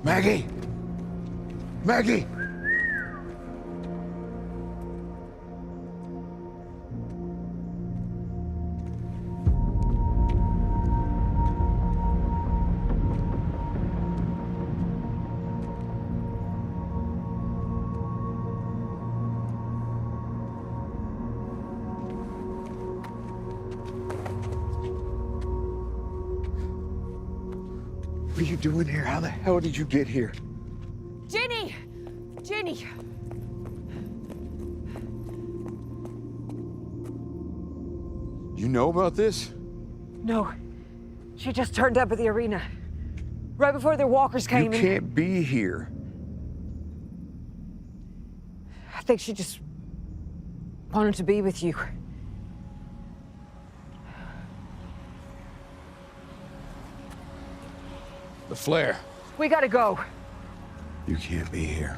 Maggie! Maggie! What are you doing here? How the hell did you get here? Jenny! Jenny! You know about this? No. She just turned up at the arena. Right before the walkers came in. You can't be here. I think she just wanted to be with you. The flare. We gotta go. You can't be here.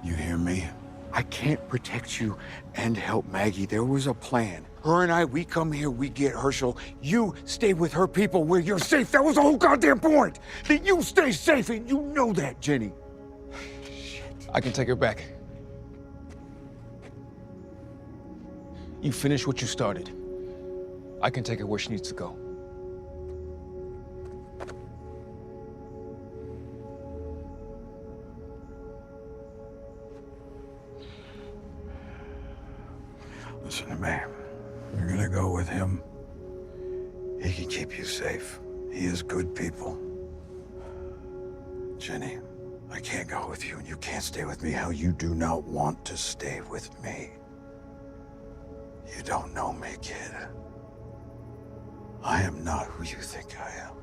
You hear me? I can't protect you and help Maggie. There was a plan. Her and I, we come here, we get Herschel. You stay with her people where you're safe. That was the whole goddamn point. That you stay safe, and you know that, Jenny. Shit. I can take her back. You finish what you started. I can take her where she needs to go. Listen to me. You're gonna go with him. He can keep you safe. He is good people. Jenny, I can't go with you, and you can't stay with me. How you do not want to stay with me. You don't know me, kid. I am not who you think I am.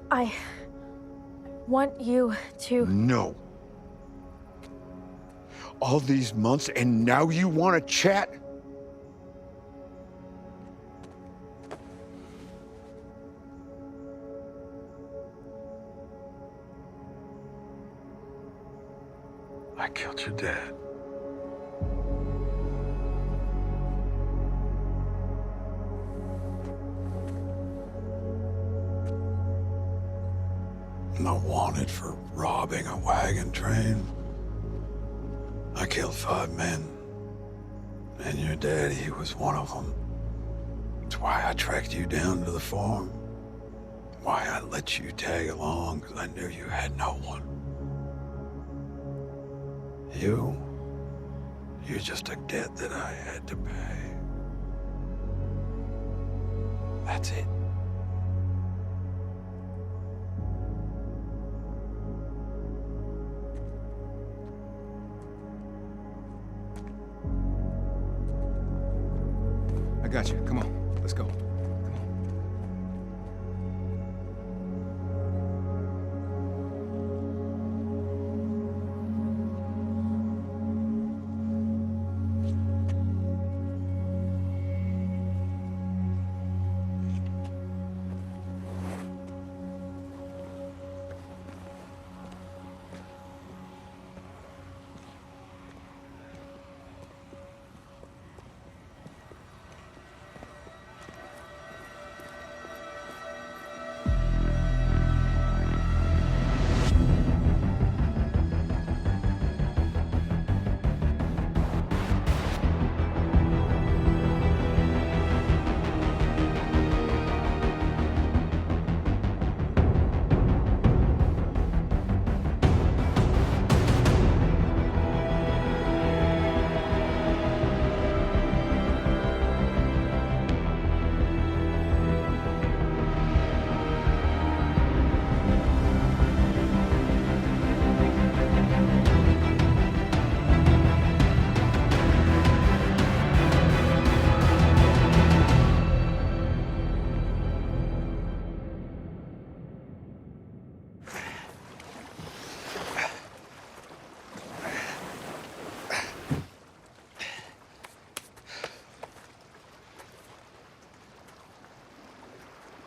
I want you to... No. All these months, and now you want to chat? I killed your dad. Not wanted for robbing a wagon train. I killed 5 men. And your dad, he was one of them. That's why I tracked you down to the farm. Why I let you tag along, because I knew you had no one. You're just a debt that I had to pay. That's it. I got you. Come on. Let's go.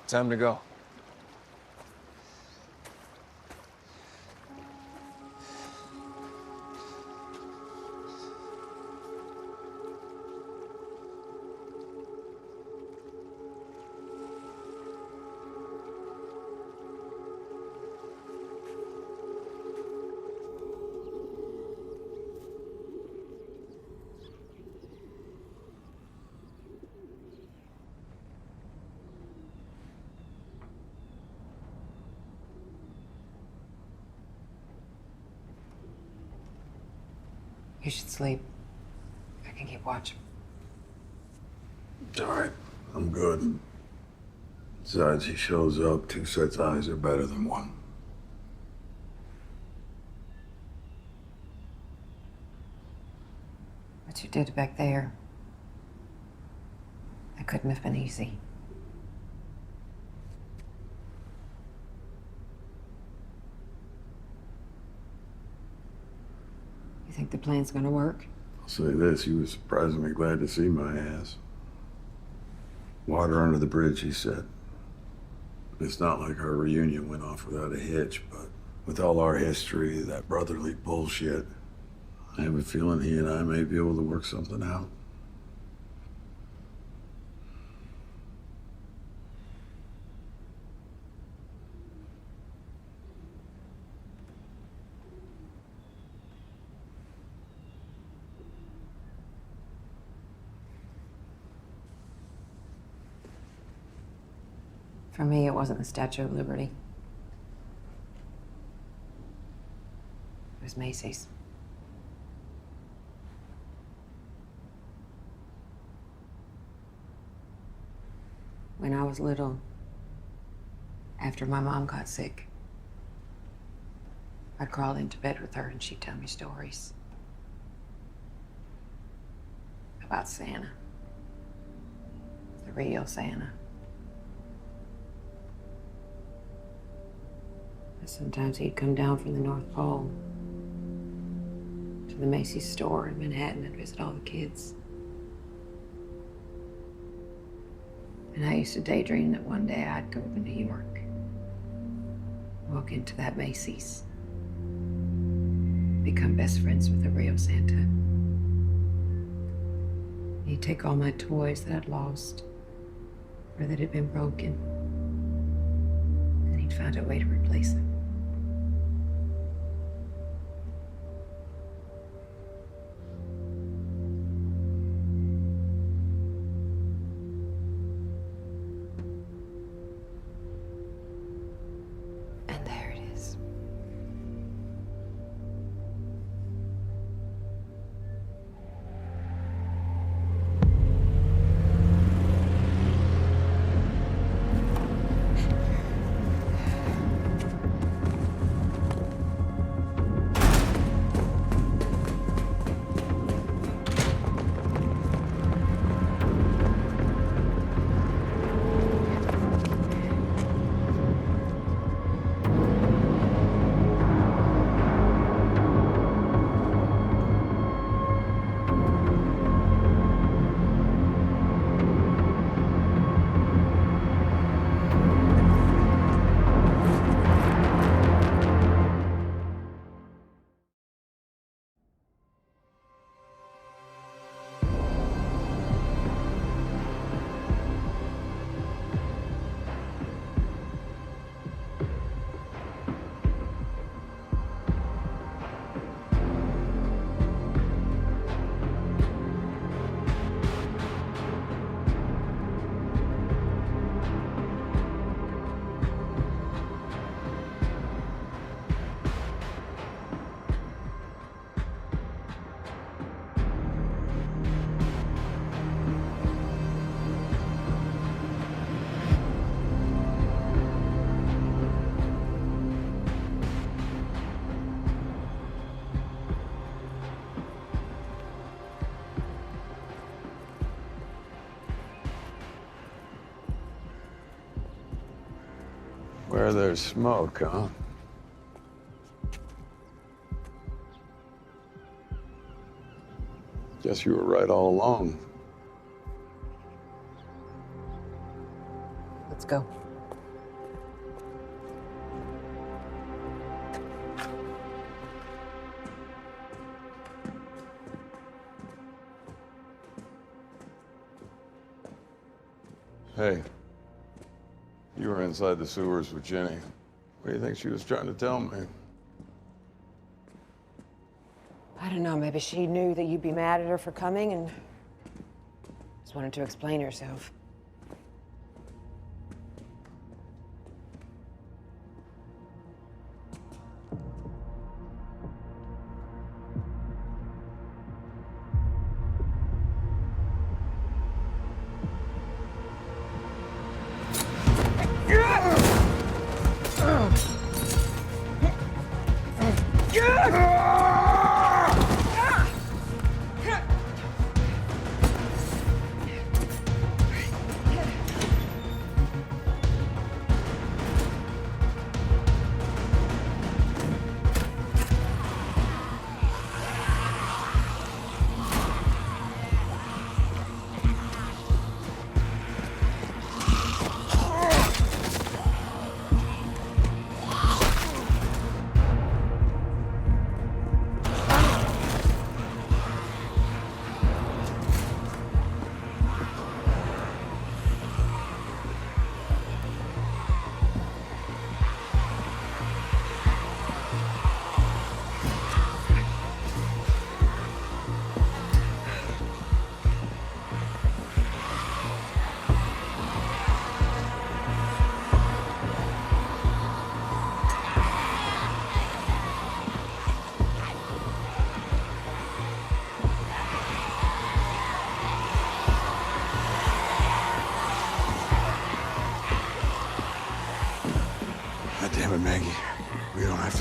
Time to go. You should sleep. I can keep watch. It's all right. I'm good. Besides, he shows up. Two sets of eyes are better than one. What you did back there, that couldn't have been easy. You think the plan's gonna work? I'll say this, he was surprisingly glad to see my ass. Water under the bridge, he said. It's not like our reunion went off without a hitch, but with all our history, that brotherly bullshit, I have a feeling he and I may be able to work something out. For me, it wasn't the Statue of Liberty. It was Macy's. When I was little, after my mom got sick, I'd crawl into bed with her and she'd tell me stories about Santa, the real Santa. Sometimes he'd come down from the North Pole to the Macy's store in Manhattan and visit all the kids. And I used to daydream that one day I'd go to New York, walk into that Macy's, become best friends with the real Santa. He'd take all my toys that I'd lost or that had been broken, and he'd find a way to replace them. And there it is. Where there's smoke, huh? Guess you were right all along. Let's go. Hey, you were inside the sewers with Jenny. What do you think she was trying to tell me? I don't know, maybe she knew that you'd be mad at her for coming and just wanted to explain herself.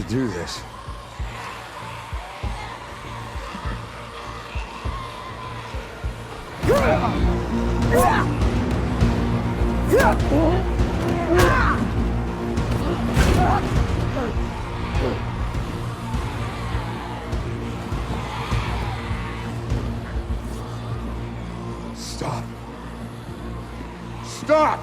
do this. Stop. Stop!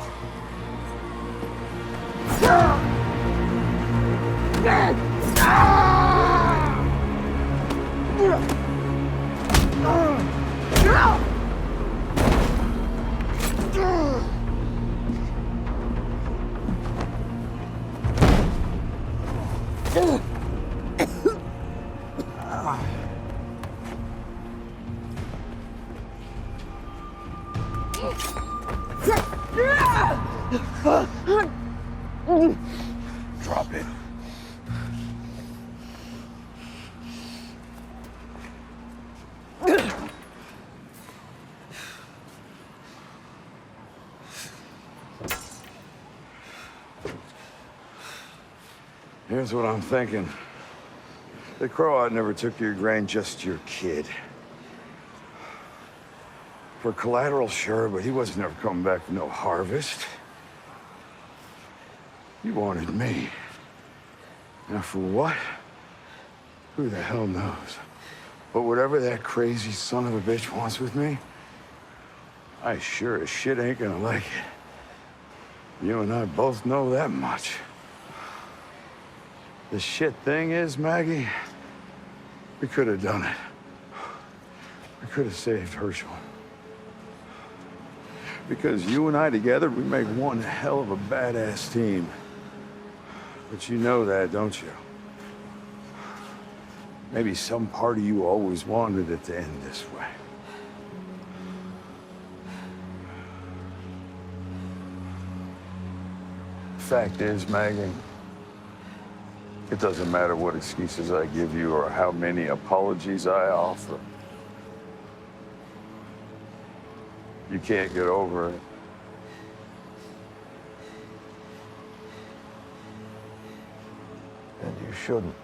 Drop it. Here's what I'm thinking. The Croat never took your grain, just your kid. For collateral, sure, but he wasn't ever coming back for no harvest. He wanted me. Now for what? Who the hell knows? But whatever that crazy son of a bitch wants with me, I sure as shit ain't gonna like it. You and I both know that much. The shit thing is, Maggie, we could have done it. We could have saved Herschel. Because you and I together, we make one hell of a badass team. But you know that, don't you? Maybe some part of you always wanted it to end this way. Fact is, Maggie, it doesn't matter what excuses I give you or how many apologies I offer. You can't get over it. And you shouldn't.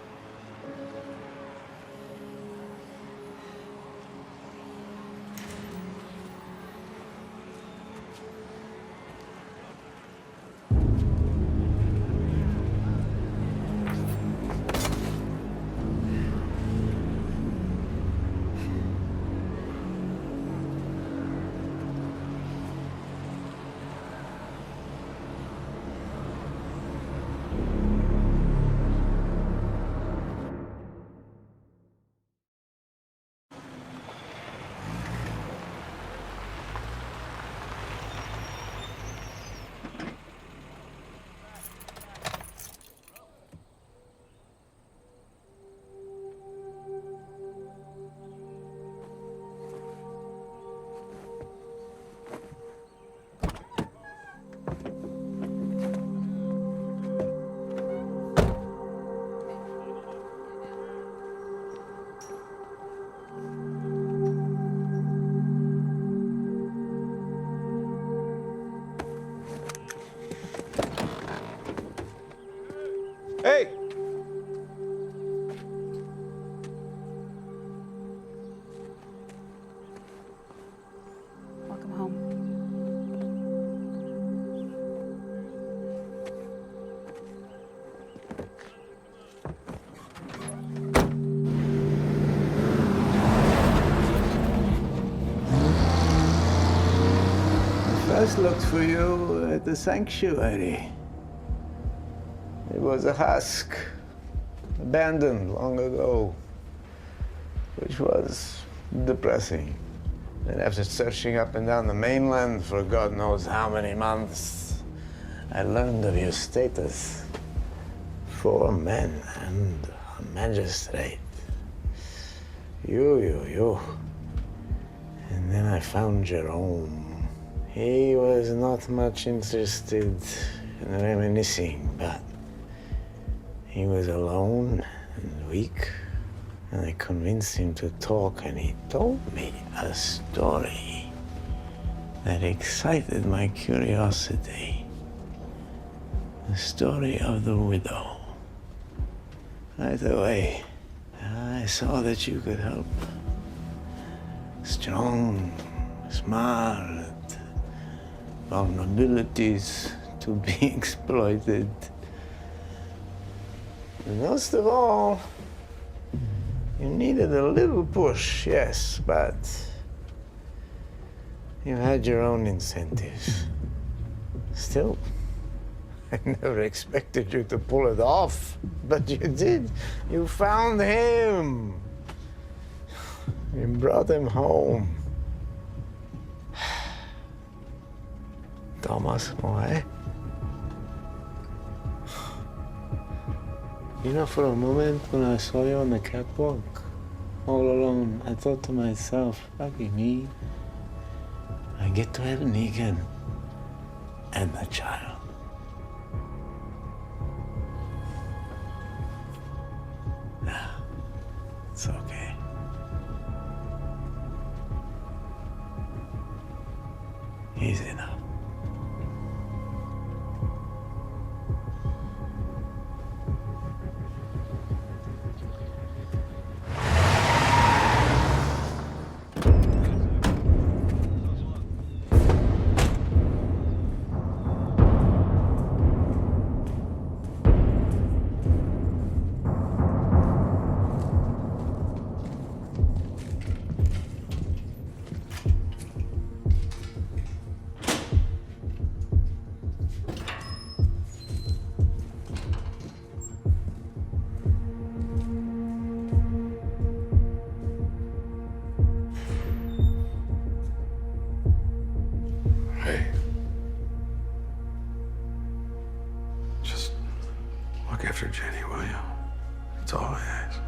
Hey! Welcome home. First looked for you at the sanctuary. It was a husk, abandoned long ago, which was depressing. And after searching up and down the mainland for God knows how many months, I learned of your status. 4 men and a magistrate. You. And then I found Jerome. He was not much interested in reminiscing, but he was alone and weak, and I convinced him to talk, and he told me a story that excited my curiosity. The story of the widow. Right away, I saw that you could help. Strong, smart, vulnerabilities to be exploited. And most of all, you needed a little push, yes, but you had your own incentives. Still, I never expected you to pull it off, but you did. You found him. You brought him home. Thomas, why? You know, for a moment when I saw you on the catwalk, all alone, I thought to myself, lucky me, I get to have Negan and the child. Nah, it's okay. He's enough. Hey. Just look after Jenny, will you? That's all I ask.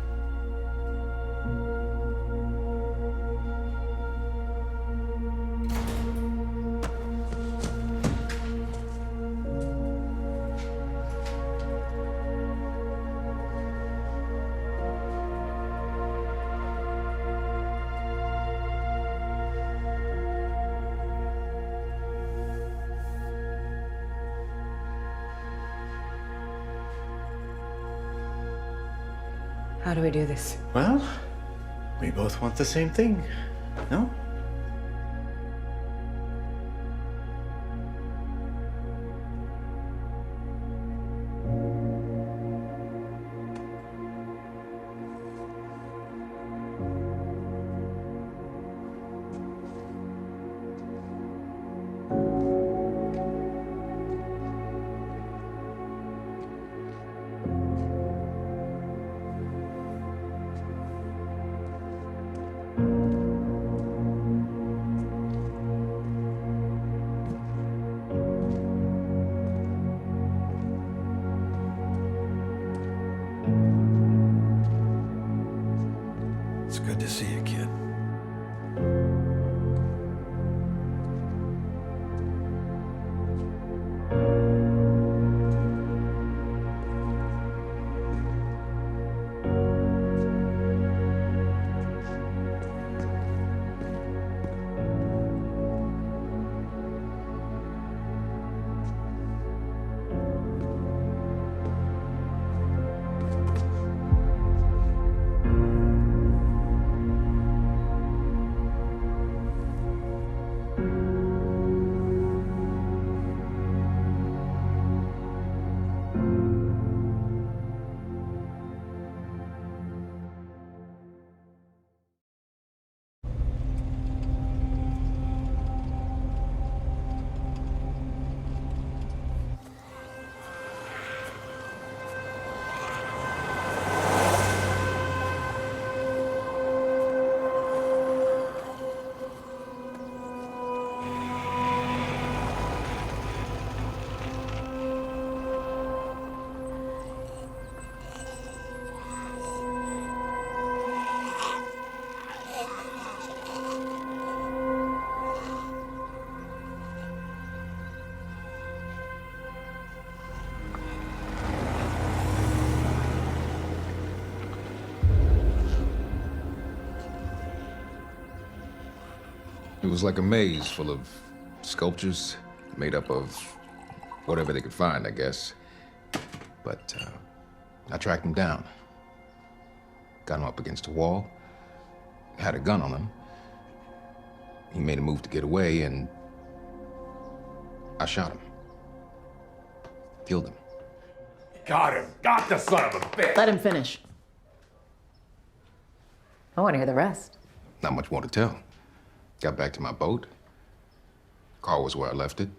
How do we do this? Well, we both want the same thing, no? It's good to see you, kid. It was like a maze full of sculptures made up of whatever they could find, I guess. But I tracked them down. got him up against the wall, had a gun on him. He made a move to get away, and I shot him. Killed him. Got him. Got the son of a bitch. Let him finish. I want to hear the rest. Not much more to tell. Got back to my boat. Car was where I left it.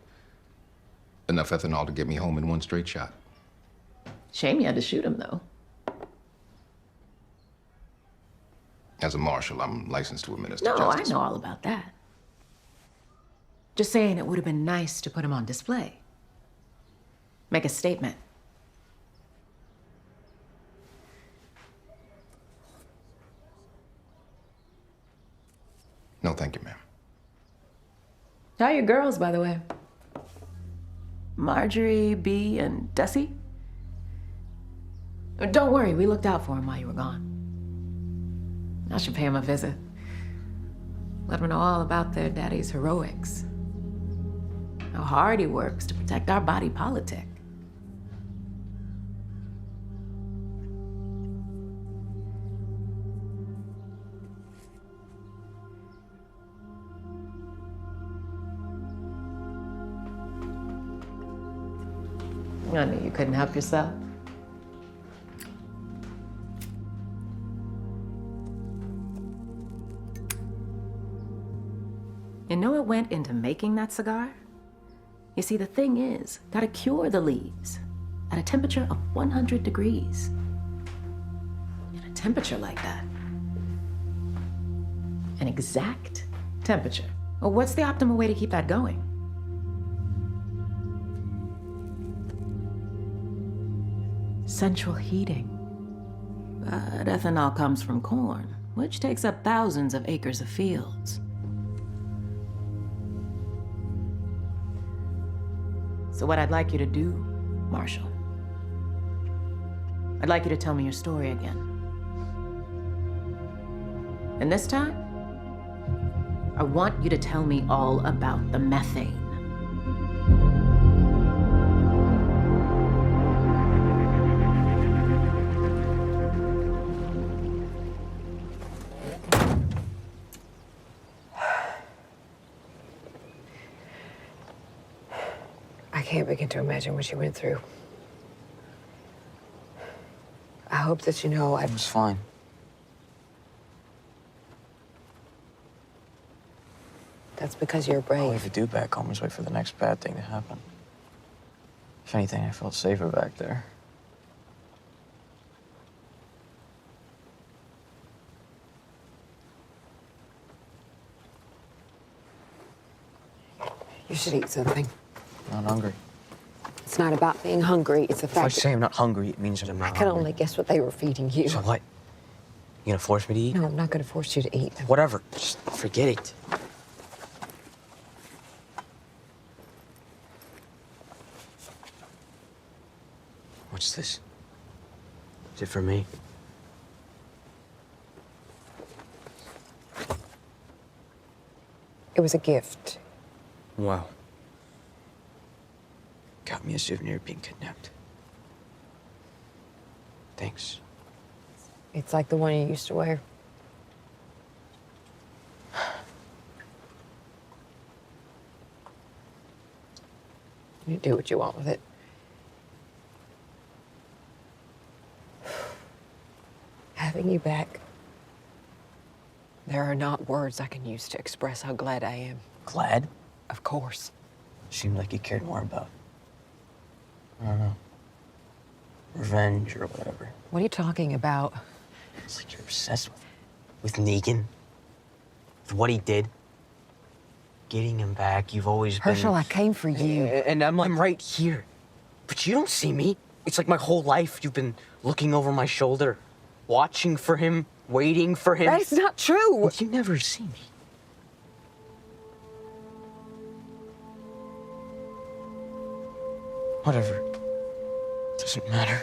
Enough ethanol to get me home in one straight shot. Shame you had to shoot him, though. As a marshal, I'm licensed to administer No, justice. I know all about that. Just saying it would have been nice to put him on display. Make a statement. No, thank you, ma'am. How are your girls, by the way? Marjorie, Bea, and Desi? Don't worry, we looked out for him while you were gone. I should pay him a visit. Let him know all about their daddy's heroics. How hard he works to protect our body politic. I knew you couldn't help yourself. You know what went into making that cigar? You see, the thing is, gotta cure the leaves at a temperature of 100 degrees. At a temperature like that. An exact temperature. Well, what's the optimal way to keep that going? Central heating. But ethanol comes from corn, which takes up thousands of acres of fields. So what I'd like you to do, Marshall, I'd like you to tell me your story again. And this time, I want you to tell me all about the methane. I can't begin to imagine what you went through. I hope that you know It was fine. that's because you're All brave. we could do back home was wait for the next bad thing to happen. If anything, I felt safer back there. You should eat something. I'm not hungry. It's not about being hungry. It's the If I fact that say I'm not hungry, it means that I'm I not can hungry. only guess what they were feeding you. So what? You gonna force me to eat? No, I'm not going to force you to eat. Whatever. Just forget it. What's this? Is it for me? It was a gift. Wow. Got me a souvenir of being kidnapped. Thanks. It's like the one you used to wear. You do what you want with it. Having you back, there are not words I can use to express how glad I am. Glad? Of course. Seemed like you cared more about, I don't know, revenge or whatever. What are you talking about? It's like you're obsessed with Negan, with what he did. Getting him back, you've always Herschel, been... I came for you. And I'm right here. But you don't see me. It's like my whole life you've been looking over my shoulder, watching for him, waiting for him. That is not true. Well, you never see me. Whatever. Doesn't matter.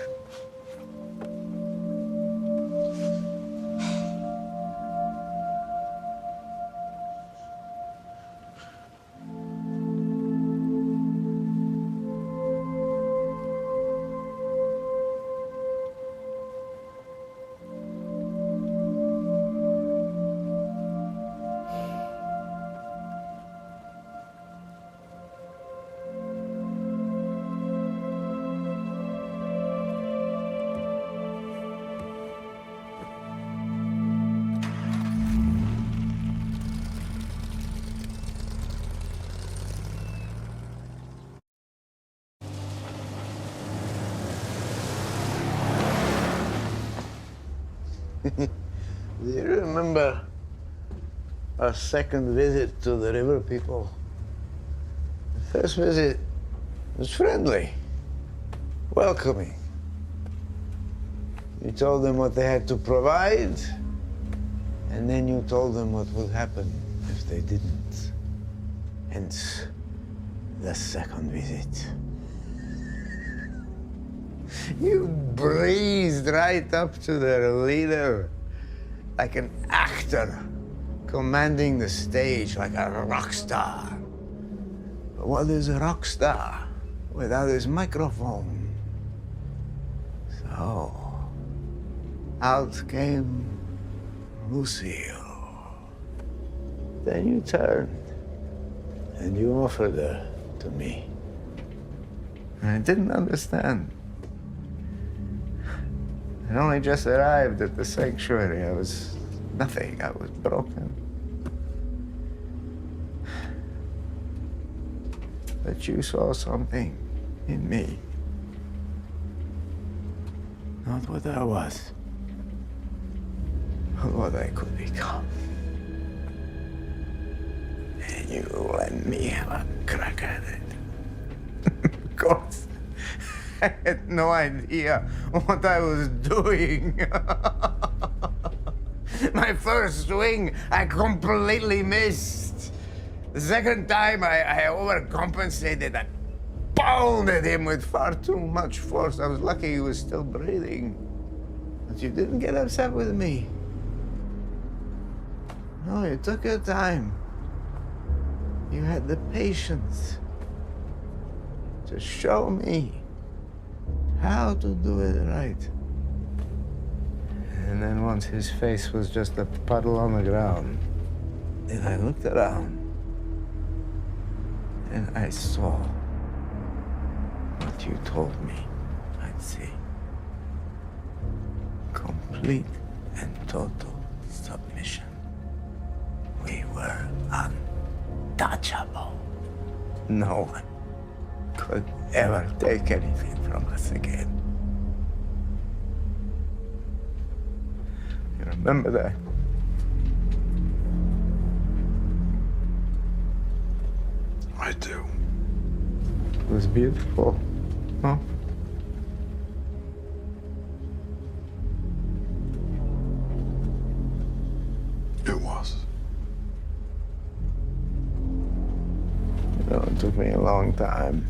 Do you remember our second visit to the river people? The first visit was friendly, welcoming. You told them what they had to provide, and then you told them what would happen if they didn't. Hence, the second visit. You breezed right up to their leader like an actor commanding the stage like a rock star. But what is a rock star without his microphone? So, out came Lucille. Then you turned and you offered her to me. And I didn't understand. I only just arrived at the sanctuary. I was nothing. I was broken. But you saw something in me. Not what I was, but what I could become. And you let me have a crack at it. Of course. I had no idea what I was doing. My first swing, I completely missed. The second time, I overcompensated. I pounded him with far too much force. I was lucky he was still breathing. But you didn't get upset with me. No, you took your time. You had the patience to show me how to do it right. And then once his face was just a puddle on the ground, then I looked around and I saw what you told me I'd see. Complete and total submission. We were untouchable. No one could ever take anything from us again. You remember that? I do. It was beautiful, huh? It was. You know, it took me a long time.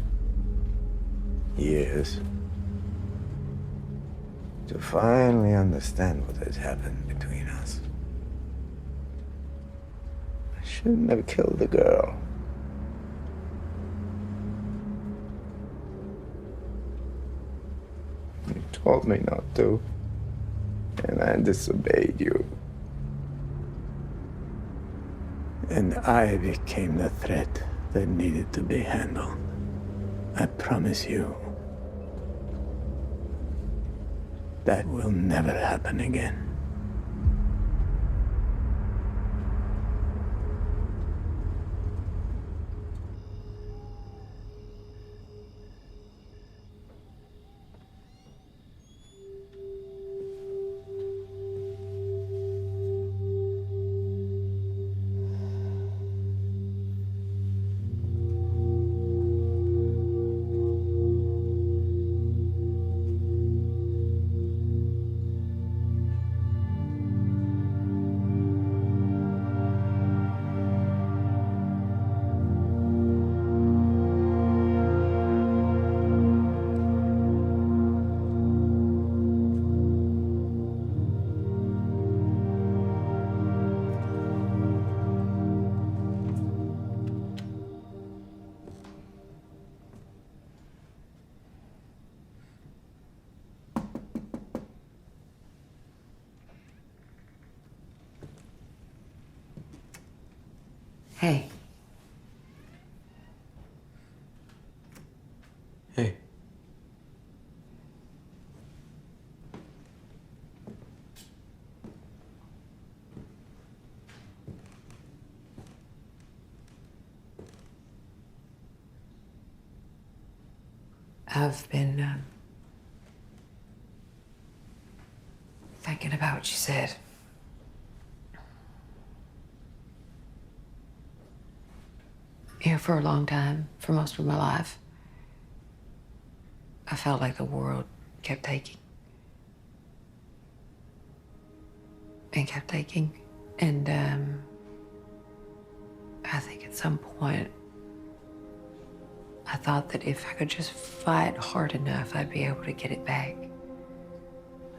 Years. To finally understand what had happened between us. I shouldn't have killed the girl. You told me not to, and I disobeyed you. And I became the threat that needed to be handled. I promise you, that will never happen again. Hey. Hey. I've been thinking about what you said. You know, for a long time, for most of my life, I felt like the world kept taking. And kept taking. And I think at some point, I thought that if I could just fight hard enough, I'd be able to get it back.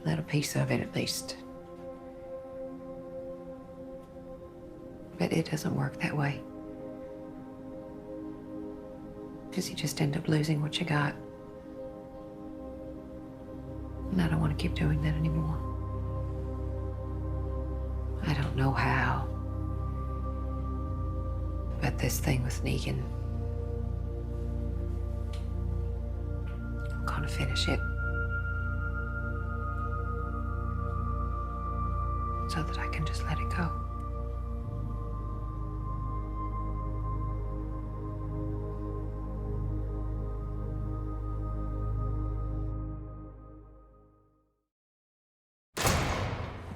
A little piece of it, at least. But it doesn't work that way. Because you just end up losing what you got. And I don't want to keep doing that anymore. I don't know how. But this thing with Negan, I'm gonna finish it. So that I can just let it go.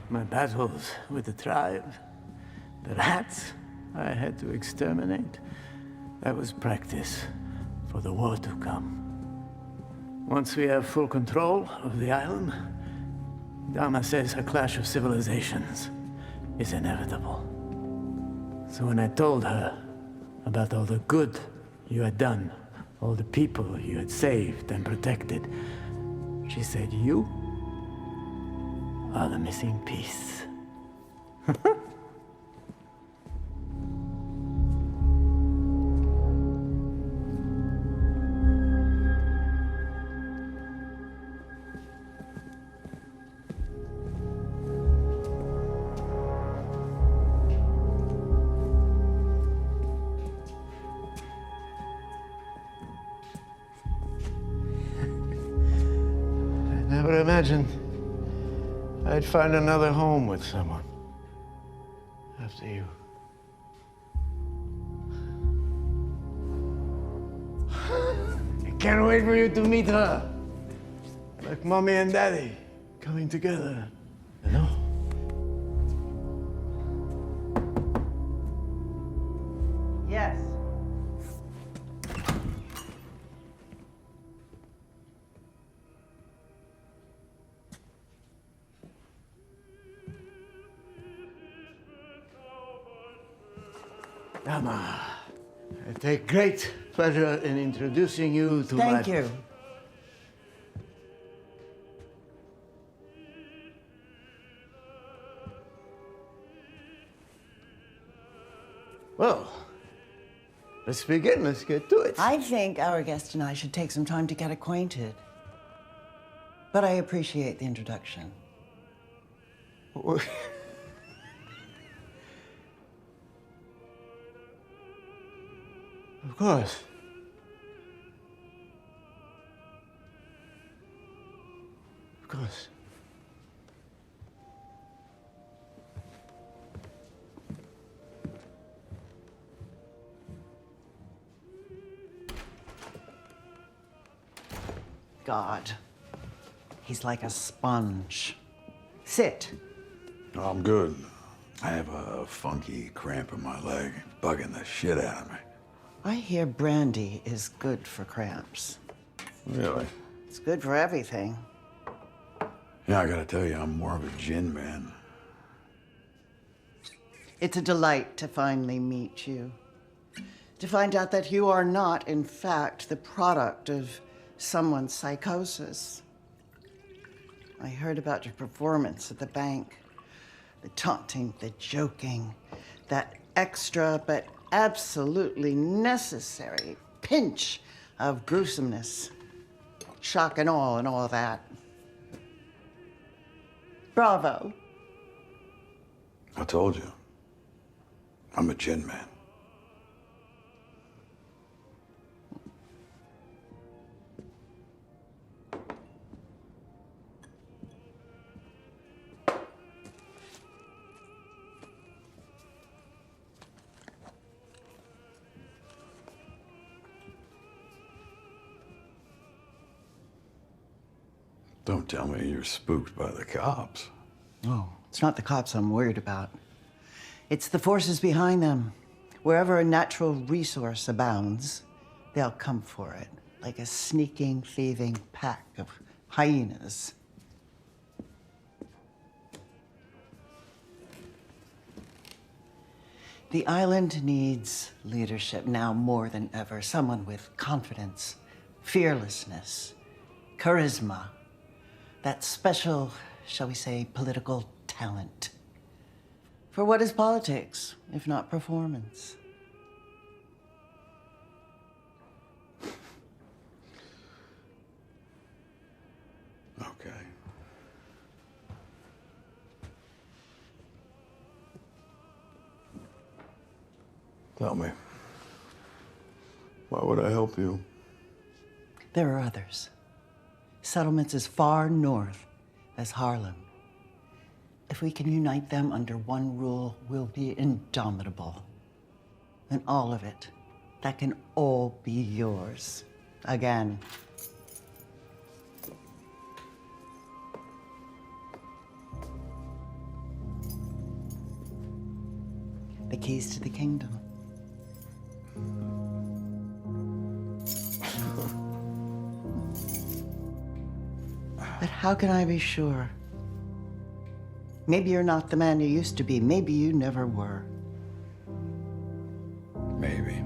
My battles with the tribe, the rats I had to exterminate, that was practice for the war to come. Once we have full control of the island, Dama says a clash of civilizations is inevitable. So when I told her about all the good you had done, all the people you had saved and protected, she said, "You are the missing piece." I never imagined I'd find another home with someone after you. I can't wait for you to meet her. Like mommy and daddy coming together, you know? Yes. Dama, I take great pleasure in introducing you to my... Thank you. Well, let's begin. Let's get to it. I think our guest and I should take some time to get acquainted. But I appreciate the introduction. Of course. Of course. God. He's like a sponge. Sit. Oh, I'm good. I have a funky cramp in my leg, bugging the shit out of me. I hear brandy is good for cramps. Really? It's good for everything. Yeah, I gotta tell you, I'm more of a gin man. It's a delight to finally meet you. To find out that you are not, in fact, the product of someone's psychosis. I heard about your performance at the bank. The taunting, the joking, that extra but absolutely necessary pinch of gruesomeness. Shock and awe and all that. Bravo. I told you, I'm a gin man. Don't tell me you're spooked by the cops. Oh, it's not the cops I'm worried about. It's the forces behind them. Wherever a natural resource abounds, they'll come for it, like a sneaking, thieving pack of hyenas. The island needs leadership now more than ever. Someone with confidence, fearlessness, charisma, that special, shall we say, political talent. For what is politics, if not performance? Okay. Tell me, why would I help you? There are others. Settlements as far north as Harlem. If we can unite them under one rule, we'll be indomitable. And all of it, that can all be yours. Again. The keys to the kingdom. But how can I be sure? Maybe you're not the man you used to be. Maybe you never were. Maybe.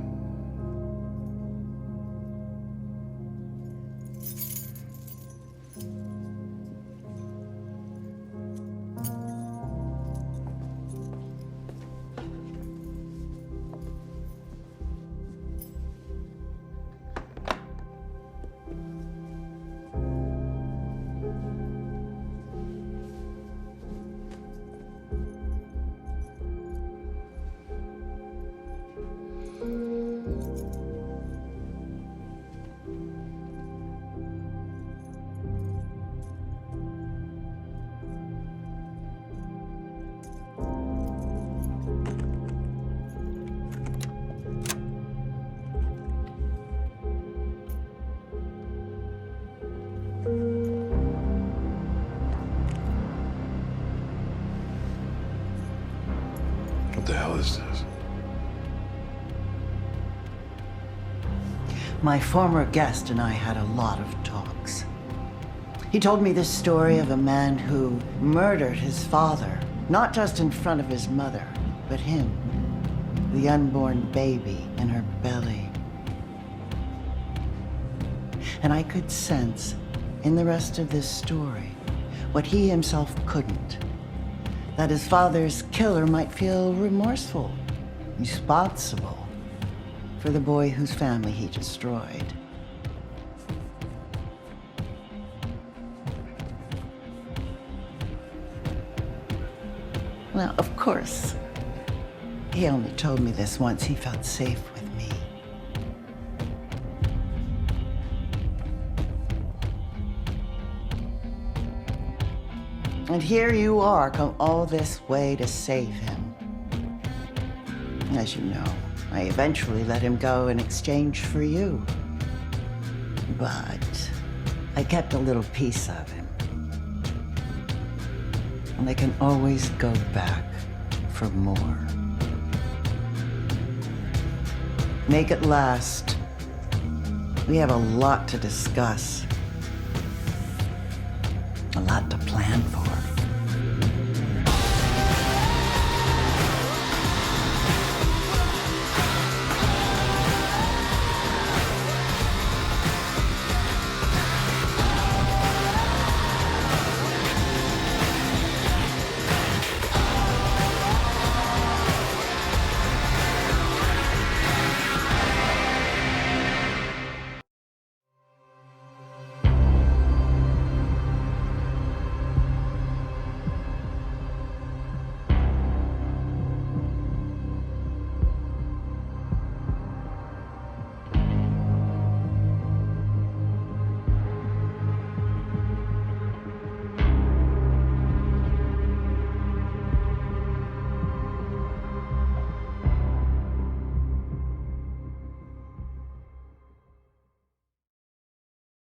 What the hell is this? My former guest and I had a lot of talks. He told me this story of a man who murdered his father, not just in front of his mother, but him, the unborn baby in her belly. And I could sense in the rest of this story what he himself couldn't. That his father's killer might feel remorseful, responsible for the boy whose family he destroyed. Now, of course, he only told me this once he felt safe with me. And here you are, come all this way to save him. As you know, I eventually let him go in exchange for you. But I kept a little piece of him. And I can always go back for more. Make it last. We have a lot to discuss. A lot to plan for.